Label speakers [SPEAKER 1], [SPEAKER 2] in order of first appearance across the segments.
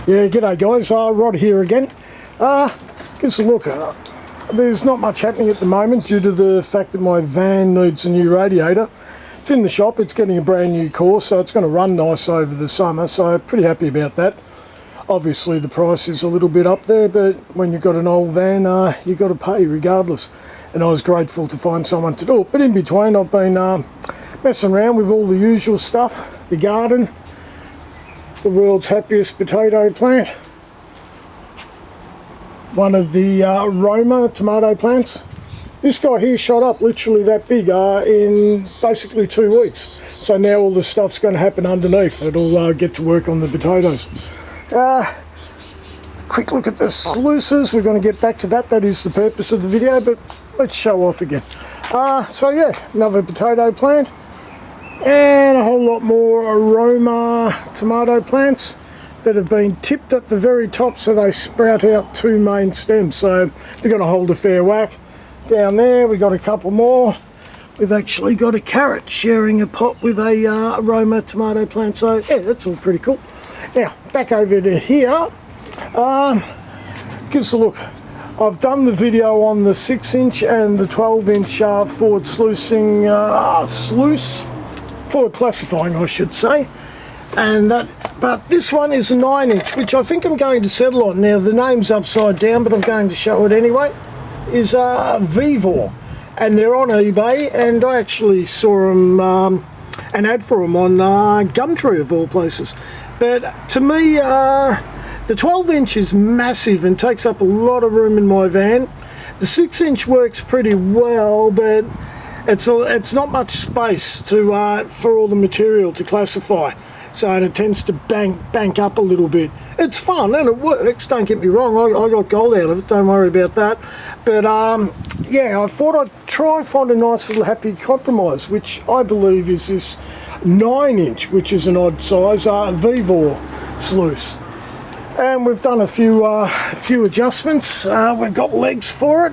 [SPEAKER 1] Yeah, g'day guys, Rod here again. Give us a look. There's not much happening at the moment due to the fact that my van needs a new radiator. It's in the shop, it's getting a brand new core, so it's going to run nice over the summer, so pretty happy about that. Obviously the price is a little bit up there, but when you've got an old van, you've got to pay regardless. And I was grateful to find someone to do it. But in between I've been messing around with all the usual stuff, the garden, the world's happiest potato plant, one of the Roma tomato plants. This guy here shot up literally that big in basically 2 weeks. So now all the stuff's going to happen underneath. It'll get to work on the potatoes. Quick look at the sluices. We're going to get back to that. That is the purpose of the video, but let's show off again. So yeah, another potato plant. And a whole lot more aroma tomato plants that have been tipped at the very top so they sprout out 2 main stems, so they're going to hold a fair whack. Down there we got a couple more. We've actually got a carrot sharing a pot with a aroma tomato plant, so yeah, that's all pretty cool. Now back over to here, give us a look. I've done the video on the 6-inch and the 12-inch forward sluicing sluice. Forward classifying I should say, and but this one is a 9-inch, which I think I'm going to settle on. Now the name's upside down, but I'm going to show it anyway. Is Vivor, and they're on eBay, and I actually saw them an ad for them on Gumtree of all places. But to me the 12-inch is massive and takes up a lot of room in my van. The 6-inch works pretty well, but it's not much space to for all the material to classify, so it tends to bank up a little bit. It's fun and it works, don't get me wrong. I got gold out of it, don't worry about that. But yeah, I thought I'd try and find a nice little happy compromise, which I believe is this 9-inch, which is an odd size Vivor sluice. And we've done a few adjustments. We've got legs for it.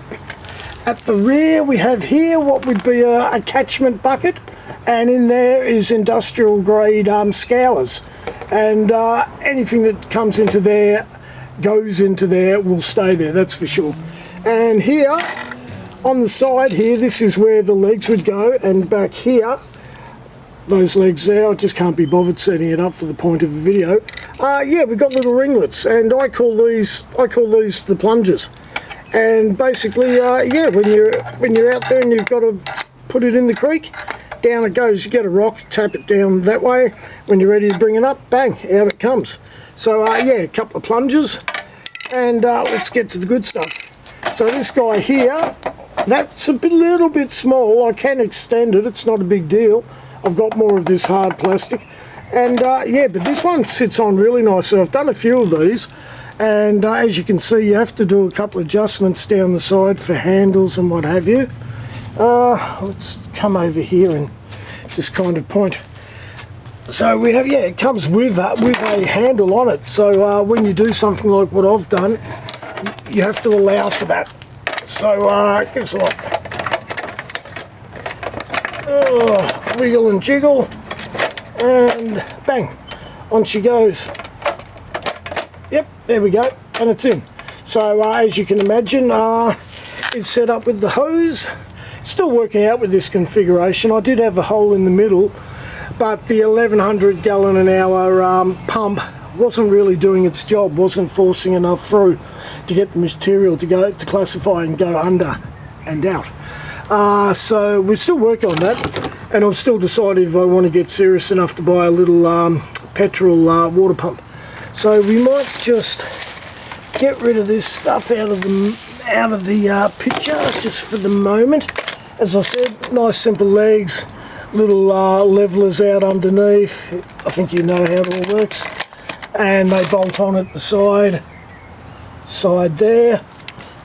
[SPEAKER 1] At the rear we have here what would be a catchment bucket, and in there is industrial grade scours, and anything that comes into there, goes into there, will stay there, that's for sure. And here on the side here, this is where the legs would go, and back here, those legs there, I just can't be bothered setting it up for the point of the video. Yeah, we've got little ringlets, and I call these the plungers. And basically, yeah, when you're out there and you've got to put it in the creek, down it goes. You get a rock, tap it down that way. When you're ready to bring it up, bang, out it comes. So yeah, a couple of plungers, and let's get to the good stuff. So this guy here, that's a little bit small. I can extend it, it's not a big deal. I've got more of this hard plastic, and yeah, but this one sits on really nice. So I've done a few of these. And as you can see, you have to do a couple of adjustments down the side for handles and what have you. Let's come over here and just kind of point. So we have, yeah, it comes with a handle on it. So when you do something like what I've done, you have to allow for that. So give us a look. Wiggle and jiggle, and bang, on she goes. Yep, there we go, and it's in. So as you can imagine, it's set up with the hose. Still working out with this configuration. I did have a hole in the middle, but the 1100 gallon an hour pump wasn't really doing its job, wasn't forcing enough through to get the material to classify and go under and out. So we're still working on that, and I've still decided if I want to get serious enough to buy a little petrol water pump. So we might just get rid of this stuff out of the picture just for the moment. As I said, nice simple legs, little levelers out underneath. I think you know how it all works. And they bolt on at the side there.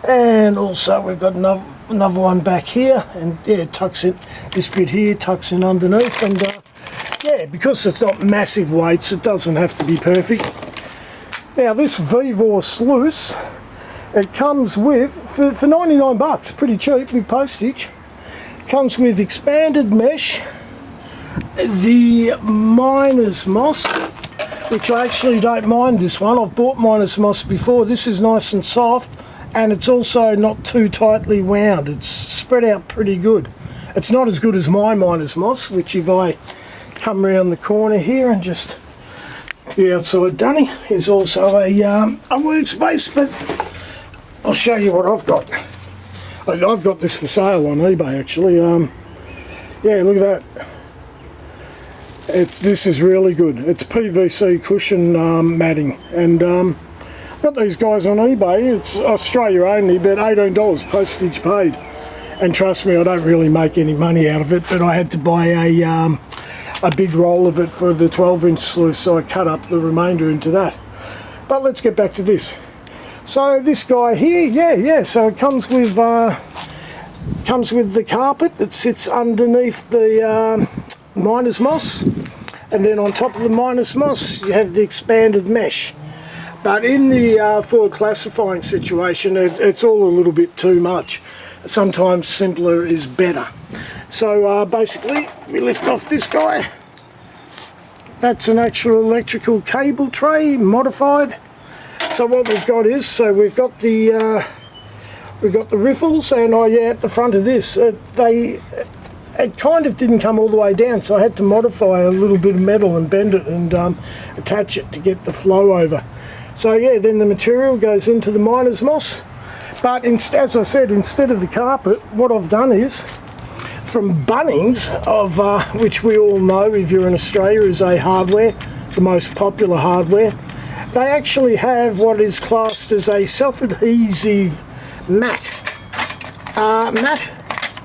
[SPEAKER 1] And also we've got another one back here, and yeah, it tucks in, this bit here tucks in underneath, and yeah, because it's not massive weights, it doesn't have to be perfect. Now this Vivor sluice, it comes with, for 99 bucks, pretty cheap with postage, comes with expanded mesh, the miner's moss, which I actually don't mind this one. I've bought Minus Moss before. This is nice and soft, and it's also not too tightly wound. It's spread out pretty good. It's not as good as my Minus Moss, which if I come around the corner here and just the outside dunny is also a workspace, but I'll show you what I've got. I've got this for sale on eBay actually. Yeah, look at that. This is really good. It's PVC cushion matting, and I've got these guys on eBay. It's Australia only, but $18 postage paid. And trust me, I don't really make any money out of it, but I had to buy a big roll of it for the 12-inch sluice, so I cut up the remainder into that. But let's get back to this. So this guy here, yeah. So it comes with the carpet that sits underneath the Minus Moss, and then on top of the Minus Moss you have the expanded mesh. But in the for classifying situation, it's all a little bit too much. Sometimes simpler is better. So basically we lift off this guy. That's an actual electrical cable tray, modified. So what we've got is, so we've got the riffles, and at the front of this, it kind of didn't come all the way down, so I had to modify a little bit of metal and bend it and attach it to get the flow over. So yeah, then the material goes into the Minus Moss. But as I said, instead of the carpet, what I've done is, from Bunnings, which we all know if you're in Australia is a hardware, the most popular hardware, they actually have what is classed as a self-adhesive mat.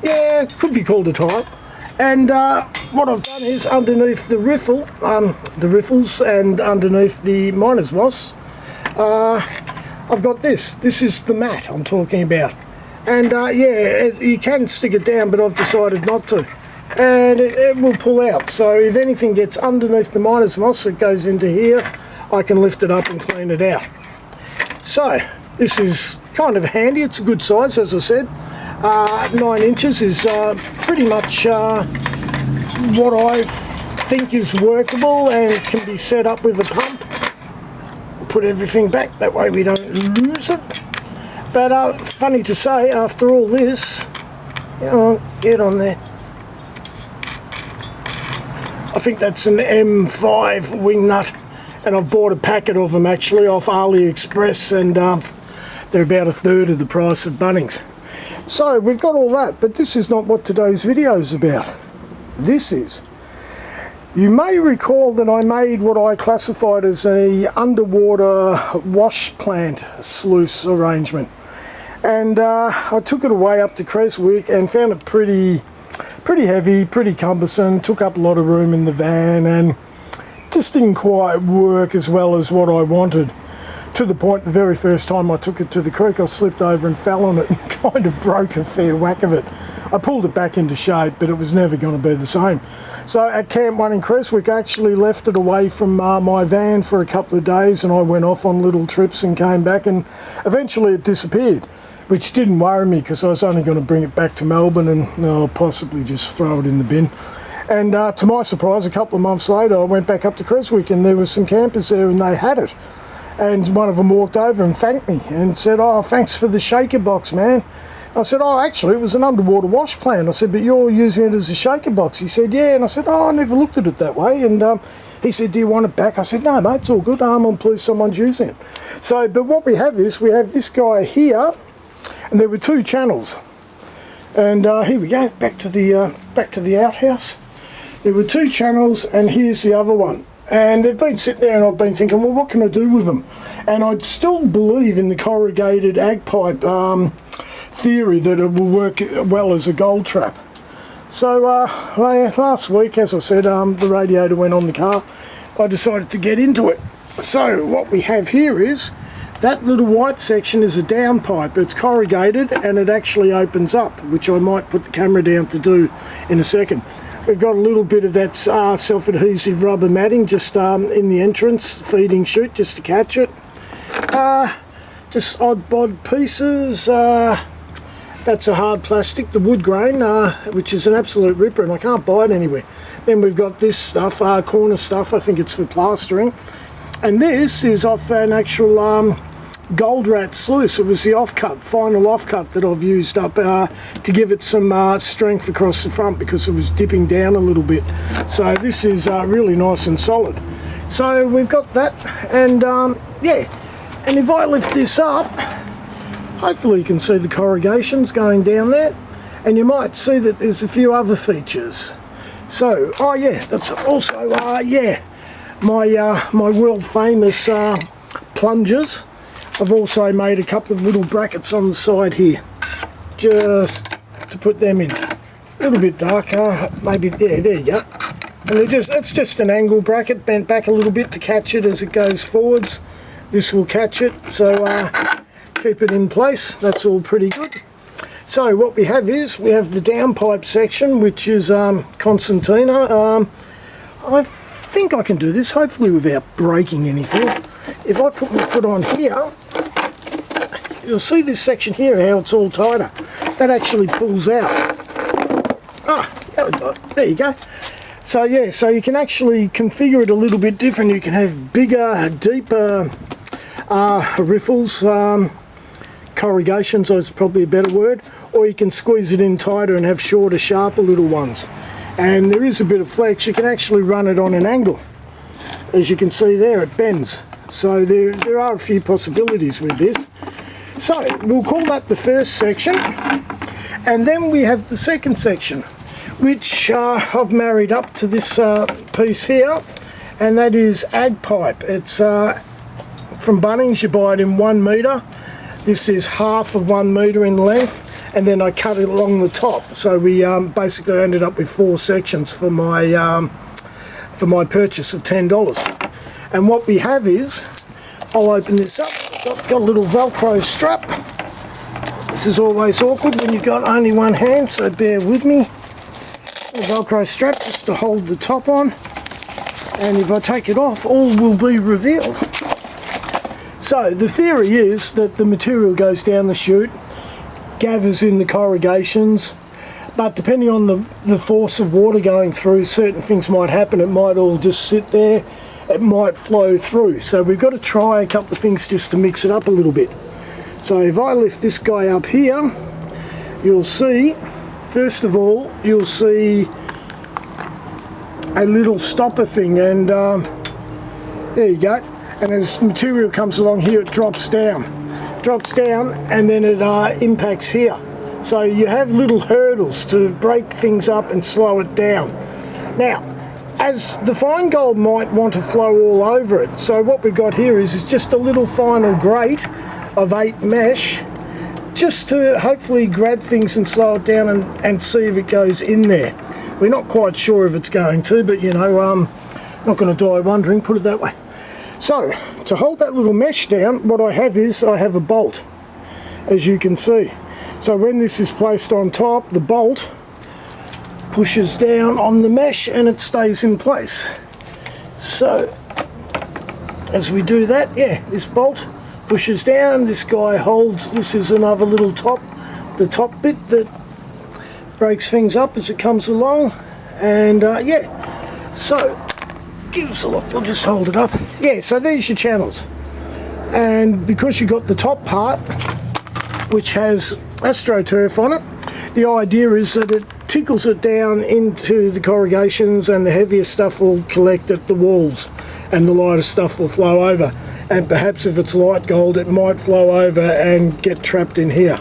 [SPEAKER 1] Yeah, could be called a tile. And what I've done is underneath the riffles and underneath the Minus Moss, I've got this. This is the mat I'm talking about. And yeah, you can stick it down, but I've decided not to. And it will pull out. So if anything gets underneath the Minus Moss, it goes into here. I can lift it up and clean it out. So this is kind of handy. It's a good size, as I said. 9 inches is pretty much what I think is workable and can be set up with a pump. Put everything back, that way we don't lose it. But funny to say, after all this, get on there. I think that's an M5 wing nut, and I've bought a packet of them actually off AliExpress, and they're about a third of the price of Bunnings. So we've got all that, but this is not what today's video is about. This is, you may recall that I made what I classified as a underwater wash plant sluice arrangement, and I took it away up to Creswick and found it pretty heavy, pretty cumbersome, took up a lot of room in the van, and just didn't quite work as well as what I wanted. To the point, the very first time I took it to the creek, I slipped over and fell on it and kind of broke a fair whack of it. I pulled it back into shape, but it was never going to be the same. So at Camp 1 in Creswick, I actually left it away from my van for a couple of days, and I went off on little trips and came back, and eventually it disappeared, which didn't worry me because I was only going to bring it back to Melbourne and possibly just throw it in the bin. And to my surprise, a couple of months later, I went back up to Creswick and there were some campers there and they had it. And one of them walked over and thanked me and said, "Oh, thanks for the shaker box, man." I said, "Oh, actually, it was an underwater wash plant." I said, "But you're using it as a shaker box." He said, "Yeah." And I said, "Oh, I never looked at it that way." And he said, "Do you want it back?" I said, "No, mate, it's all good. I'm pleased someone's using it." So, but what we have is, we have this guy here, and there were 2 channels. And here we go, back to the outhouse. There were 2 channels, and here's the other one. And they've been sitting there and I've been thinking, well, what can I do with them? And I'd still believe in the corrugated ag pipe theory that it will work well as a gold trap. So last week, as I said, the radiator went on the car. I decided to get into it. So what we have here is, that little white section is a down pipe. It's corrugated and it actually opens up, which I might put the camera down to do in a second. We've got a little bit of that self-adhesive rubber matting just in the entrance feeding chute, just to catch it. Just odd bod pieces. That's a hard plastic, the wood grain, which is an absolute ripper and I can't buy it anywhere. Then we've got this stuff, corner stuff, I think it's for plastering. And this is off an actual Gold Rat sluice. It was the offcut, final offcut that I've used up to give it some strength across the front because it was dipping down a little bit. So this is really nice and solid. So we've got that, and yeah, and if I lift this up, hopefully you can see the corrugations going down there, and you might see that there's a few other features. So, oh yeah, that's also, yeah, my world famous plungers. I've also made a couple of little brackets on the side here, just to put them in. A little bit darker, maybe, yeah, there you go. And it's just an angle bracket, bent back a little bit to catch it as it goes forwards. This will catch it, so keep it in place. That's all pretty good. So what we have is, we have the downpipe section, which is concertina. I think I can do this, hopefully without breaking anything. If I put my foot on here, you'll see this section here, how it's all tighter. That actually pulls out. There you go. So yeah, so you can actually configure it a little bit different. You can have bigger, deeper riffles, corrugations is probably a better word, or you can squeeze it in tighter and have shorter, sharper little ones. And there is a bit of flex. You can actually run it on an angle. As you can see there, it bends. So there are a few possibilities with this. So we'll call that the first section, and then we have the second section, which I've married up to this piece here, and that is ag pipe. It's from Bunnings. You buy it in 1 metre. This is half of 1 metre in length, and then I cut it along the top. So we basically ended up with 4 sections for my purchase of $10. And what we have is, I'll open this up. Got a little Velcro strap. This is always awkward when you've got only one hand, so bear with me. A Velcro strap just to hold the top on, and if I take it off, all will be revealed. So the theory is that the material goes down the chute, gathers in the corrugations, but depending on the force of water going through, certain things might happen. It might all just sit there, it might flow through. So we've got to try a couple of things just to mix it up a little bit. So if I lift this guy up here, you'll see, first of all, you'll see a little stopper thing, and there you go. And as material comes along here, it drops down, and then it impacts here. So you have little hurdles to break things up and slow it down. Now, as the fine gold might want to flow all over it, so what we've got here is just a little final grate of 8 mesh, just to hopefully grab things and slow it down and see if it goes in there. We're not quite sure if it's going to, but you know, not going to die wondering, put it that way. So, to hold that little mesh down, what I have is, I have a bolt, as you can see. So when this is placed on top, the bolt pushes down on the mesh and it stays in place. So, as we do that, yeah, this bolt pushes down, this guy holds, this is another little top, the top bit that breaks things up as it comes along, and yeah, so give us a look, we'll just hold it up. Yeah, so there's your channels, and because you got the top part which has AstroTurf on it, the idea is that it tickles it down into the corrugations, and the heavier stuff will collect at the walls and the lighter stuff will flow over, and perhaps if it's light gold it might flow over and get trapped in here.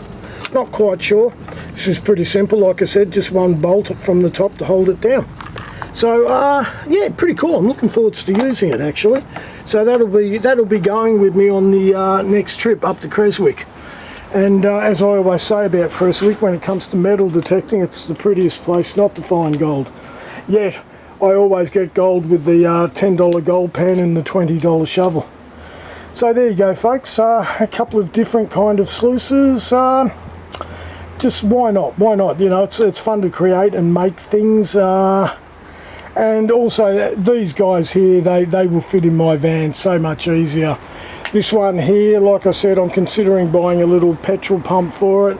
[SPEAKER 1] Not quite sure. This is pretty simple, like I said, just one bolt from the top to hold it down. So yeah, pretty cool. I'm looking forward to using it actually. So that'll be going with me on the next trip up to Creswick. And as I always say about Creswick, when it comes to metal detecting, it's the prettiest place not to find gold. Yet I always get gold with the $10 gold pan and the $20 shovel. So there you go, folks. A couple of different kind of sluices. Just why not? Why not? You know, it's fun to create and make things. And also these guys here, they will fit in my van so much easier. This one here, like I said, I'm considering buying a little petrol pump for it.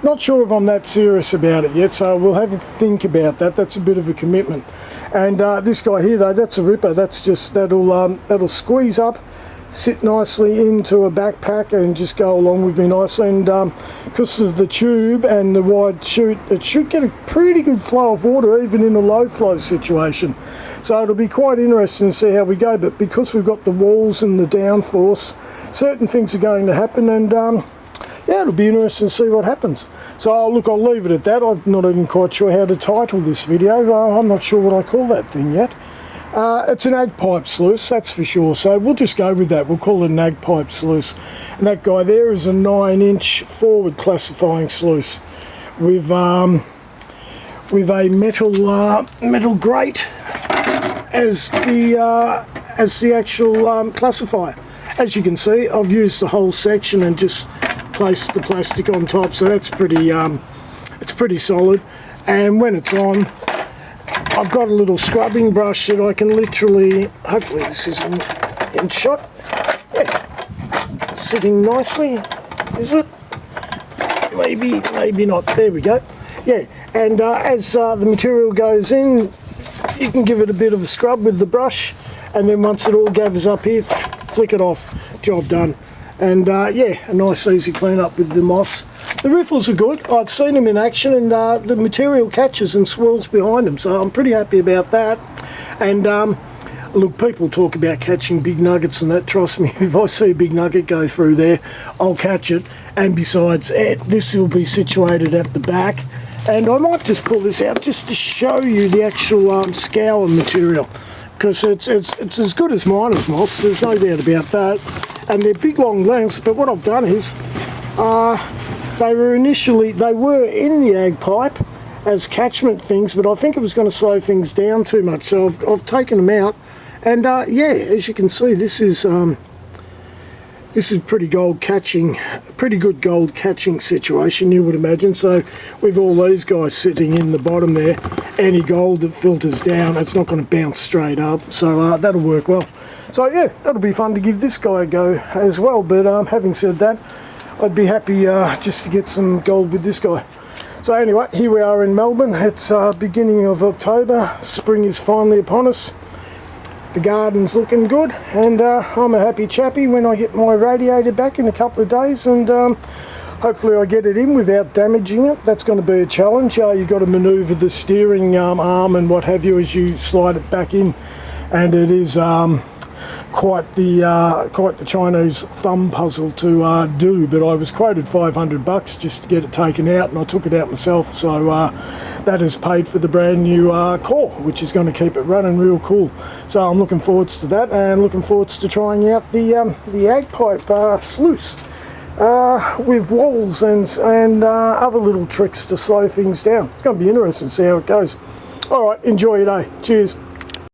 [SPEAKER 1] Not sure if I'm that serious about it yet, so we'll have a think about that. That's a bit of a commitment. And this guy here though, that's a ripper. That's just, that'll squeeze up, sit nicely into a backpack and just go along with me nicely. And because of the tube and the wide chute, it should get a pretty good flow of water even in a low flow situation. So it'll be quite interesting to see how we go, but because we've got the walls and the downforce, certain things are going to happen, and yeah, it'll be interesting to see what happens. So look, I'll leave it at that. I'm not even quite sure how to title this video. I'm not sure what I call that thing yet. It's an ag pipe sluice, that's for sure, so we'll just go with that. We'll call it an ag pipe sluice. And that guy there is a 9-inch forward classifying sluice with a metal grate as the actual classifier. As you can see, I've used the whole section and just placed the plastic on top, so that's pretty it's pretty solid. And when it's on, I've got a little scrubbing brush that I can literally, hopefully this is in shot, yeah, it's sitting nicely, is it? Maybe not, there we go. Yeah, and as the material goes in, you can give it a bit of a scrub with the brush, and then once it all gathers up here, flick it off, job done. And yeah, a nice easy clean up with the moss. The riffles are good. I've seen them in action, and the material catches and swirls behind them, so I'm pretty happy about that. And look, people talk about catching big nuggets and that. Trust me, if I see a big nugget go through there, I'll catch it. And besides, this will be situated at the back. And I might just pull this out just to show you the actual scour material, because it's as good as miner's moss, there's no doubt about that. And they're big long lengths, but what I've done is they were in the ag pipe as catchment things, but I think it was going to slow things down too much, so I've taken them out. And yeah, as you can see, this is pretty good gold catching situation, you would imagine. So with all these guys sitting in the bottom there, any gold that filters down, it's not going to bounce straight up, so that'll work well. So yeah, that'll be fun to give this guy a go as well. But having said that, I'd be happy just to get some gold with this guy. So anyway, here we are in Melbourne. It's beginning of October. Spring is finally upon us. The garden's looking good, and I'm a happy chappy when I get my radiator back in a couple of days, and hopefully I get it in without damaging it. That's going to be a challenge. You've got to manoeuvre the steering arm and what have you as you slide it back in, and it is quite the Chinese thumb puzzle to do. But I was quoted $500 just to get it taken out, and I took it out myself, so that has paid for the brand new core, which is going to keep it running real cool. So I'm looking forwards to that, and looking forwards to trying out the ag pipe sluice with walls and other little tricks to slow things down. It's going to be interesting to see how it goes. All right, enjoy your day. Cheers.